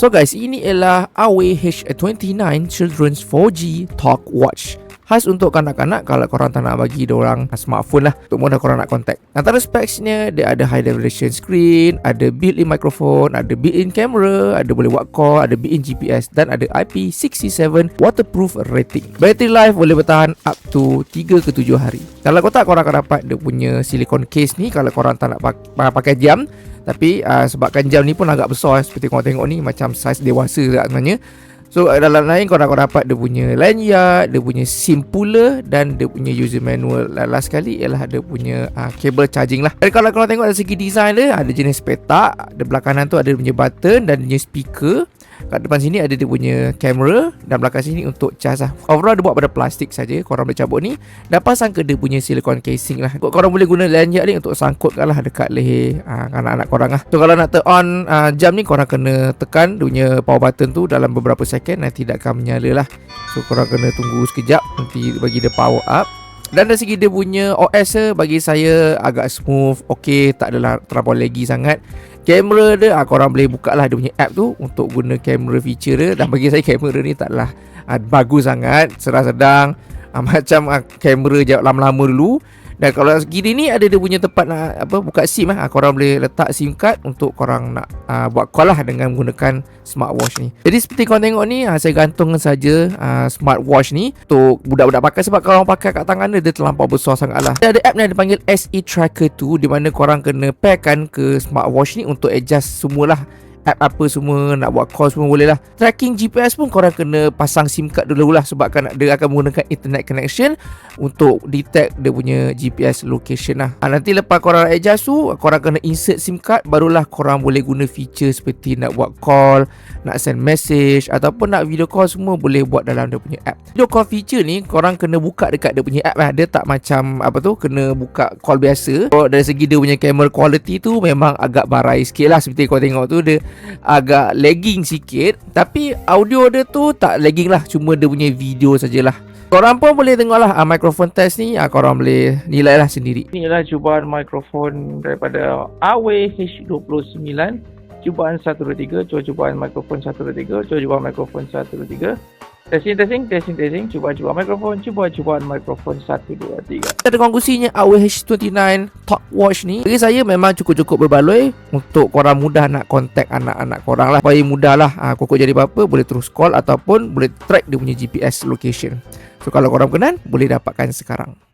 So guys, ini ialah Huawei H29 Children's 4G Talk Watch. Khas untuk kanak-kanak kalau korang tak nak bagi diorang smartphone lah, untuk mudah korang nak contact. Antara specsnya, dia ada high definition screen, ada built-in microphone, ada built-in camera, ada boleh buat call, ada built-in GPS dan ada IP67 waterproof rating. Battery life boleh bertahan up to 3 ke 7 hari. Kalau korang akan dapat dia punya silicone case ni kalau korang tak nak pakai jam. Tapi sebabkan jam ni pun agak besar, seperti korang tengok ni, macam saiz dewasa sebenarnya. So dalam lain korang dapat dia punya lanyard, dia punya SIM pula dan dia punya user manual. Last sekali ialah dia punya cable charging lah. Jadi kalau korang tengok dari segi design dia, ada jenis petak, di belakang kanan tu ada dia punya button dan dia punya speaker. Kat depan sini ada dia punya kamera dan belakang sini untuk cas lah. Overall dia buat pada plastik saja. Korang boleh cabut ni dan pasang ke dia punya silicone casing lah. Korang boleh guna lanyard ni untuk sangkutkan lah dekat leher anak-anak korang lah. So kalau nak turn on jam ni, korang kena tekan dia punya power button tu dalam beberapa second, nanti tidak akan menyala lah. So korang kena tunggu sekejap, nanti bagi dia power up. Dan dari segi dia punya OS bagi saya agak smooth, okey, tak adalah terlalu laggy sangat. Kamera dia, korang boleh buka lah dia punya app tu untuk guna kamera feature dia. Dan bagi saya kamera ni taklah bagus sangat, sedang-sedang, macam kamera jauh lama-lama dulu. Dan kalau kiri ni ada dia punya tempat nak buka SIM lah. Korang boleh letak SIM card untuk korang nak buat call lah dengan menggunakan smartwatch ni. Jadi seperti korang tengok ni, saya gantung saja smartwatch ni untuk budak-budak pakai. Sebab kalau orang pakai kat tangan dia terlampau besar sangat lah. Ada app ni yang dipanggil SE Tracker 2, di mana korang kena pairkan ke smartwatch ni untuk adjust semualah. App apa semua, nak buat call semua boleh lah. Tracking GPS pun korang kena pasang SIM card dulu lah, sebabkan dia akan menggunakan internet connection untuk detect dia punya GPS location lah. Nanti lepas korang adjust tu, korang kena insert SIM card, barulah korang boleh guna feature seperti nak buat call, nak send message ataupun nak video call, semua boleh buat dalam dia punya app. Video call feature ni korang kena buka dekat dia punya app lah. Dia tak macam kena buka call biasa. So, dari segi dia punya camera quality tu memang agak barai sikit lah. Seperti korang tengok tu, dia agak lagging sikit, tapi audio dia tu tak lagging lah, cuma dia punya video sajalah. Korang pun boleh tengok lah microphone test ni, korang boleh nilai lah sendiri. Inilah cubaan mikrofon daripada Huawei H29. Cubaan 123, cubaan mikrofon 123, cubaan mikrofon 123. Testing. Cuba mikrofon, cuba mikrofon 1, 2, 3. Ada kongsinya Huawei H29 Talk Watch ni. Bagi saya memang cukup berbaloi untuk korang mudah nak contact anak-anak korang lah. Supaya mudah lah, kokok jadi apa-apa boleh terus call ataupun boleh track dia punya GPS location. So kalau korang berkenan, boleh dapatkan sekarang.